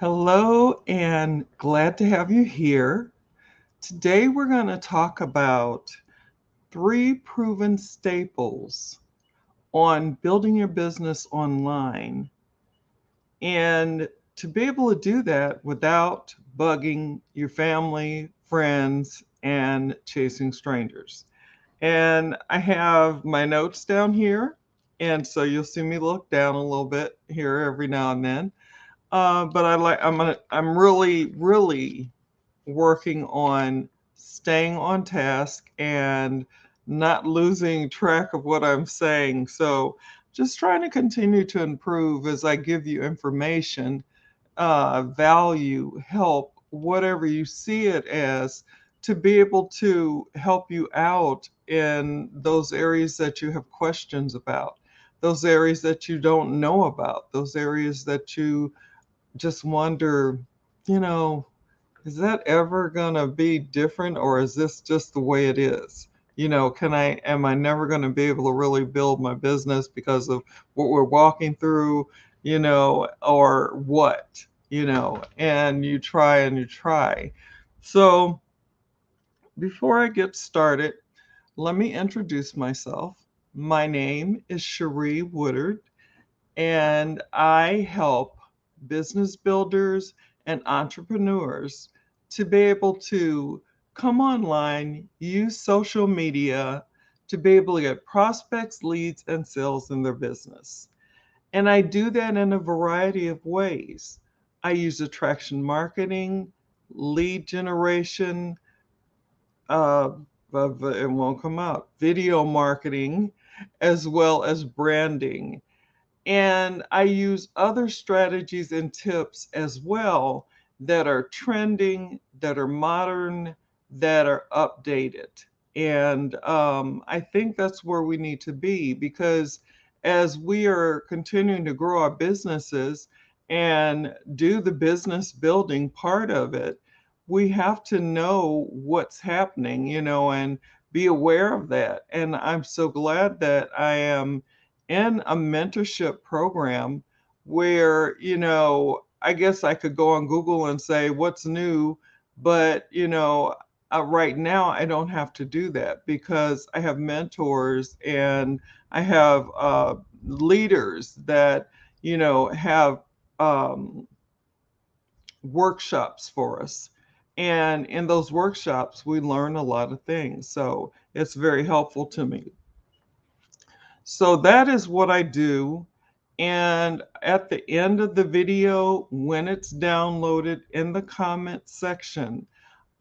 Hello, and glad to have you here. Today, we're going to talk about three proven staples on building your business online. And to be able to do that without bugging your family, friends, and chasing strangers. And I have my notes down here. And so you'll see me look down a little bit here every now and then. But I'm really working on staying on task and not losing track of what I'm saying. So just trying to continue to improve as I give you information, value, help, whatever you see it as, to be able to help you out in those areas that you have questions about, those areas that you don't know about, those areas that you just wonder, you know, is that ever gonna be different, or is this just the way it is? Am I never gonna be able to really build my business because of what we're walking through, or what, and you try and you try. So before I get started, let me introduce myself. My name is Cherie Woodard, and I help business builders and entrepreneurs to be able to come online, use social media to be able to get prospects, leads, and sales in their business. And I do that in a variety of ways. I use attraction marketing, lead generation, uh, it won't come out, video marketing, as well as branding. And I use other strategies and tips as well that are trending, that are modern, that are updated. And I think that's where we need to be, because as we are continuing to grow our businesses and do the business building part of it, we have to know what's happening, and be aware of that. And I'm so glad that I am in a mentorship program where, I guess I could go on Google and say, what's new? But, right now I don't have to do that because I have mentors and I have leaders that, have um, workshops for us. And in those workshops, we learn a lot of things. So it's very helpful to me. So that is what I do. And at the end of the video, when it's downloaded, in the comment section,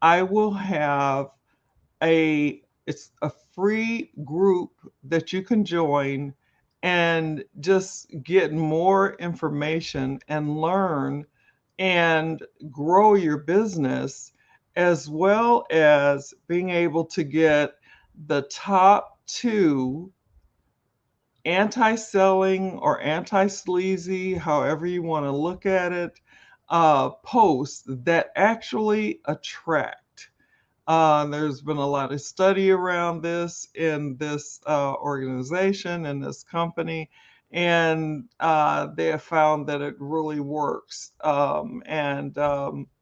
I will have it's a free group that you can join and just get more information and learn and grow your business, as well as being able to get the top two anti-selling or anti-sleazy, however you want to look at it, posts that actually attract. There's been a lot of study around this in this organization and this company, and they have found that it really works.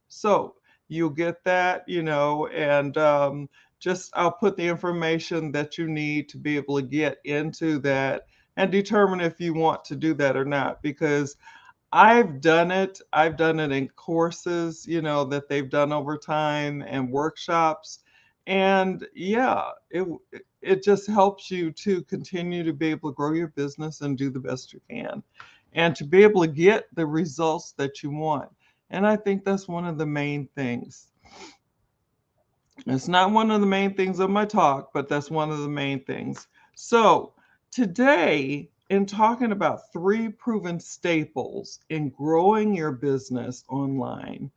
So you'll get that, and just I'll put the information that you need to be able to get into that and determine if you want to do that or not, because I've done it. I've done it in courses, that they've done over time and workshops. And yeah, it just helps you to continue to be able to grow your business and do the best you can and to be able to get the results that you want. And I think that's one of the main things. It's not one of the main things of my talk, but that's one of the main things. So, today, in talking about three proven staples in growing your business online,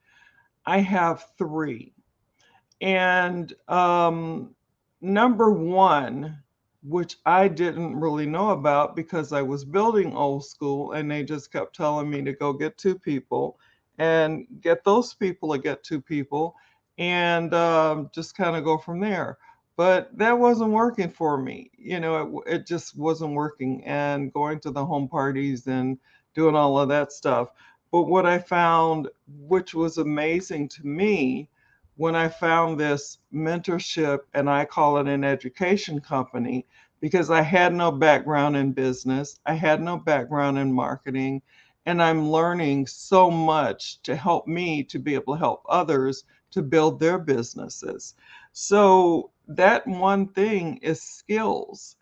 I have three. And number one, which I didn't really know about because I was building old school and they just kept telling me to go get two people and get those people to get two people and just kind of go from there. But that wasn't working for me. It just wasn't working. And going to the home parties and doing all of that stuff. But what I found, which was amazing to me, when I found this mentorship, and I call it an education company, because I had no background in business, I had no background in marketing, and I'm learning so much to help me to be able to help others to build their businesses. So that one thing is skills.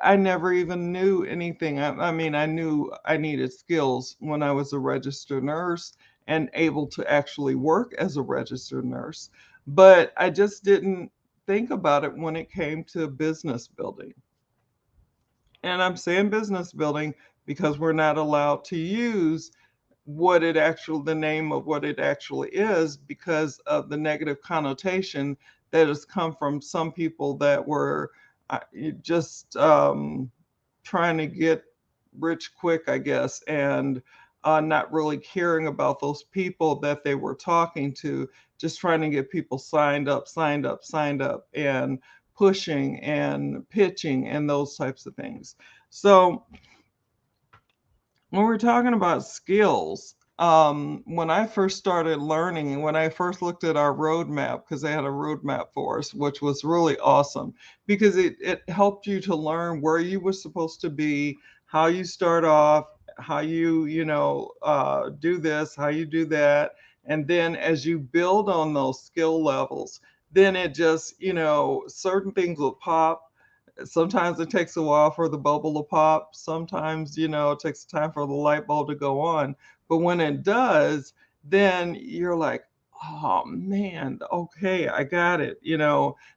I never even knew anything. I mean, I knew I needed skills when I was a registered nurse and able to actually work as a registered nurse, but I just didn't think about it when it came to business building. And I'm saying business building because we're not allowed to use the name of what it actually is, because of the negative connotation that has come from some people that were uh, just trying to get rich quick, I guess, and not really caring about those people that they were talking to, just trying to get people signed up, signed up, signed up, and pushing and pitching and those types of things. So when we're talking about skills, when I first started learning and when I first looked at our roadmap, because they had a roadmap for us, which was really awesome because it helped you to learn where you were supposed to be, how you start off, how you do this, how you do that. And then as you build on those skill levels, then it just, certain things will pop. Sometimes it takes a while for the bubble to pop. Sometimes, it takes time for the light bulb to go on. But when it does, then you're like, oh man, okay, I got it,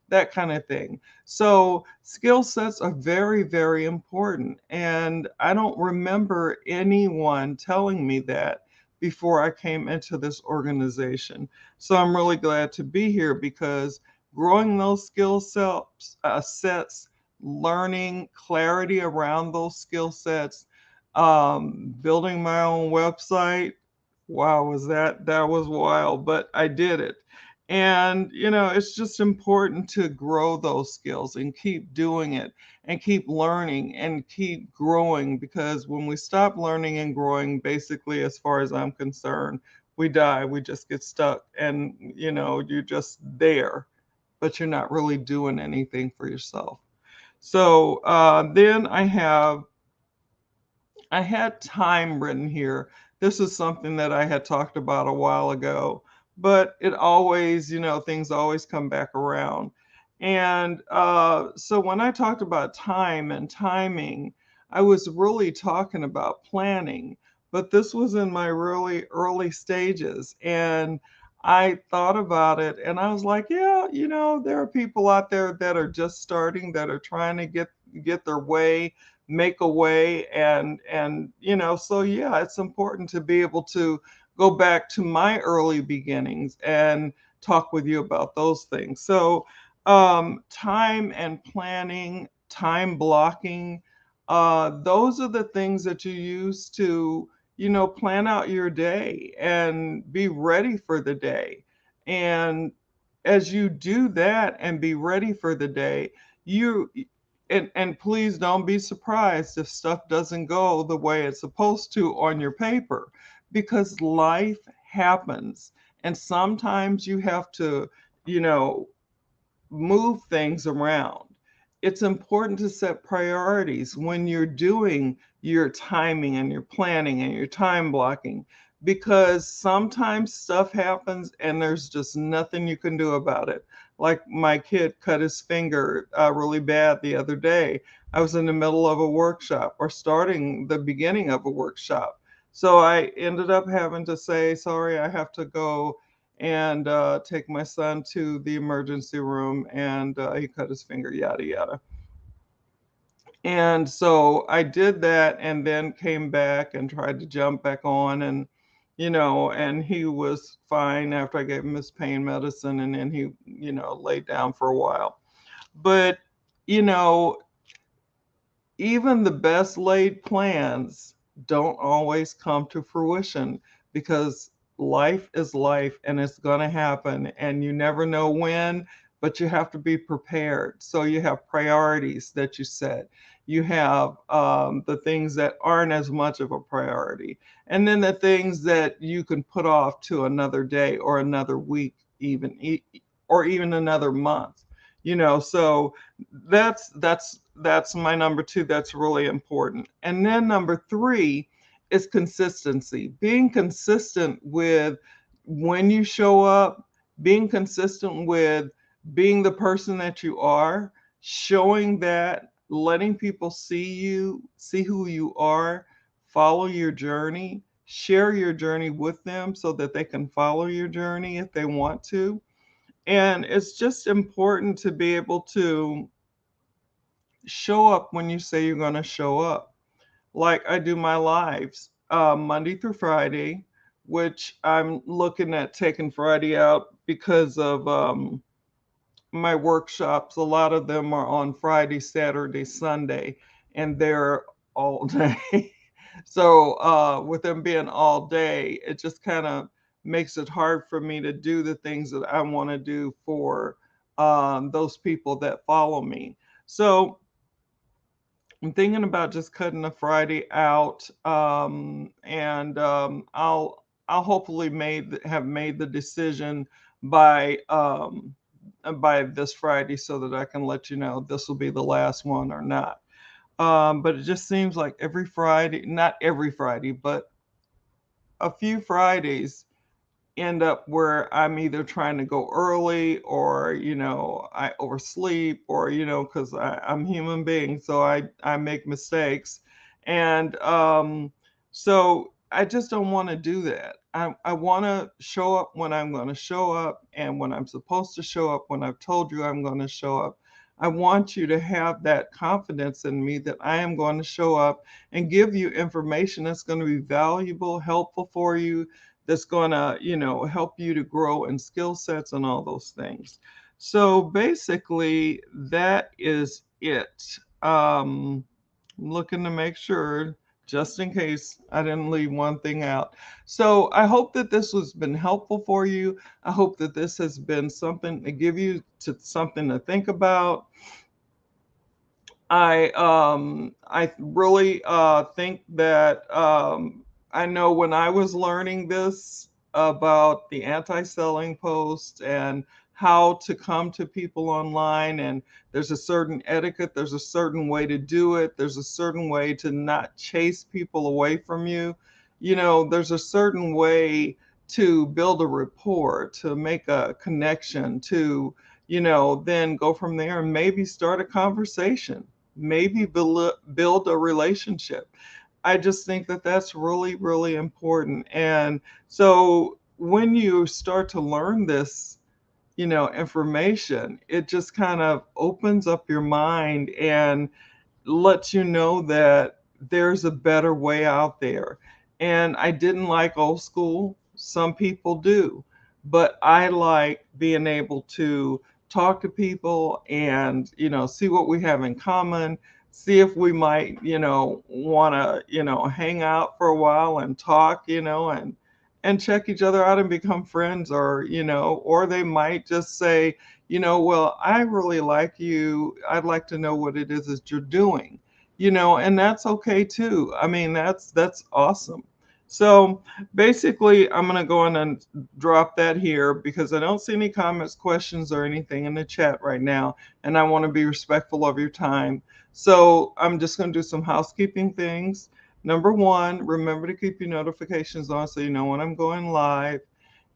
that kind of thing. So skill sets are very, very important. And I don't remember anyone telling me that before I came into this organization. So I'm really glad to be here because growing those sets, learning clarity around those skill sets, building my own website. Wow, that was wild, but I did it. And it's just important to grow those skills and keep doing it and keep learning and keep growing, because when we stop learning and growing, basically, as far as I'm concerned, we die. We just get stuck, and you're just there, but you're not really doing anything for yourself. So then I had time written here. This is something that I had talked about a while ago, but it always, things always come back around. And so when I talked about time and timing, I was really talking about planning, but this was in my really early stages. And I thought about it and I was like, yeah, there are people out there that are just starting, that are trying to get their way, make a way, and so yeah, it's important to be able to go back to my early beginnings and talk with you about those things. So time and planning, time blocking, those are the things that you use to plan out your day and be ready for the day. And as you do that and be ready for the day, you and please don't be surprised if stuff doesn't go the way it's supposed to on your paper, because life happens. And sometimes you have to, you know, move things around. It's important to set priorities when you're doing your timing and your planning and your time blocking, because sometimes stuff happens and there's just nothing you can do about it. Like my kid cut his finger really bad the other day. I was in the middle of a workshop, or starting the beginning of a workshop. So I ended up having to say, sorry, I have to go and take my son to the emergency room, and he cut his finger, yada yada. And so I did that and then came back and tried to jump back on, and and he was fine after I gave him his pain medicine, and then he laid down for a while. But you know even the best laid plans don't always come to fruition, because life is life and it's going to happen and you never know when, but you have to be prepared. So you have priorities that you set. You have the things that aren't as much of a priority. And then the things that you can put off to another day or another week, or even another month. So that's my number two. That's really important. And then number three is consistency. Being consistent with when you show up, being consistent with being the person that you are, showing that, letting people see you, see who you are, follow your journey, share your journey with them so that they can follow your journey if they want to. And it's just important to be able to show up when you say you're going to show up. Like I do my lives Monday through Friday, which I'm looking at taking Friday out because of my workshops. A lot of them are on Friday, Saturday, Sunday, and they're all day. So with them being all day, it just kind of makes it hard for me to do the things that I want to do for those people that follow me. So I'm thinking about just cutting a Friday out, and I'll hopefully have made the decision by by this Friday so that I can let you know this will be the last one or not. But it just seems like every Friday, not every Friday, but a few Fridays end up where I'm either trying to go early or, I oversleep or, because I'm human being, so I make mistakes. And so I just don't want to do that. I want to show up when I'm going to show up and when I'm supposed to show up, when I've told you I'm going to show up. I want you to have that confidence in me that I am going to show up and give you information that's going to be valuable, helpful for you, that's going to, help you to grow in skill sets and all those things. So basically, that is it. I'm looking to make sure, just in case I didn't leave one thing out. So I hope that this has been helpful for you. I hope that this has been something to give you to something to think about. I really think that I know when I was learning this about the anti-selling post and how to come to people online, and there's a certain etiquette, there's a certain way to do it, there's a certain way to not chase people away from you. There's a certain way to build a rapport, to make a connection, to then go from there and maybe start a conversation, maybe build a relationship. I just think that that's really, really important. And so when you start to learn this, information, it just kind of opens up your mind and lets you know that there's a better way out there. And I didn't like old school. Some people do. But I like being able to talk to people and, see what we have in common, see if we might, want to, hang out for a while and talk, and check each other out and become friends, or they might just say, well, I really like you. I'd like to know what it is that you're doing, and that's okay too. I mean, that's awesome. So basically, I'm going to go on and drop that here because I don't see any comments, questions, or anything in the chat right now, and I want to be respectful of your time. So I'm just going to do some housekeeping things. Number one, remember to keep your notifications on so you know when I'm going live.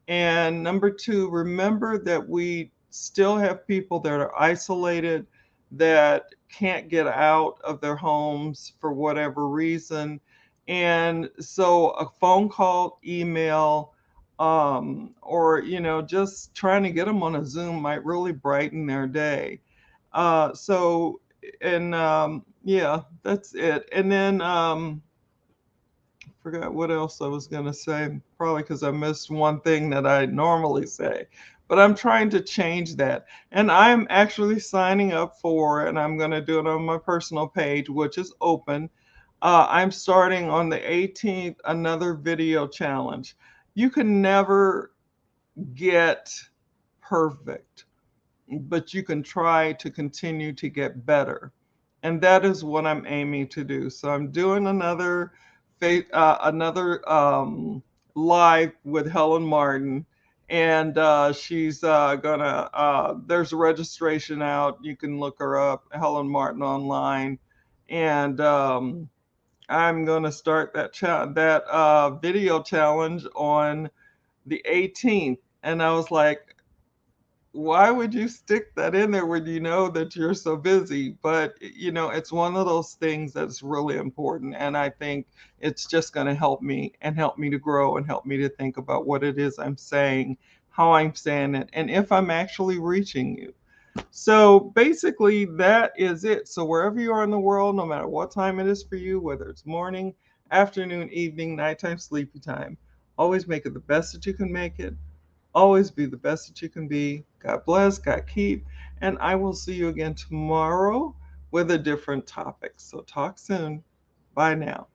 And number two, remember that we still have people that are isolated, that can't get out of their homes for whatever reason. And so a phone call, email, or, just trying to get them on a Zoom might really brighten their day. So, and yeah, that's it. And then, forgot what else I was going to say, probably because I missed one thing that I normally say. But I'm trying to change that. And I'm actually signing up for, and I'm going to do it on my personal page, which is open. I'm starting on the 18th, another video challenge. You can never get perfect, but you can try to continue to get better. And that is what I'm aiming to do. So I'm doing another live with Helen Martin, and she's gonna. There's a registration out. You can look her up, Helen Martin online, and I'm gonna start that video challenge on the 18th. And I was like, why would you stick that in there when you know that you're so busy? But, it's one of those things that's really important. And I think it's just going to help me and help me to grow and help me to think about what it is I'm saying, how I'm saying it, and if I'm actually reaching you. So basically, that is it. So wherever you are in the world, no matter what time it is for you, whether it's morning, afternoon, evening, nighttime, sleepy time, always make it the best that you can make it. Always be the best that you can be. God bless, God keep, and I will see you again tomorrow with a different topic. So talk soon. Bye now.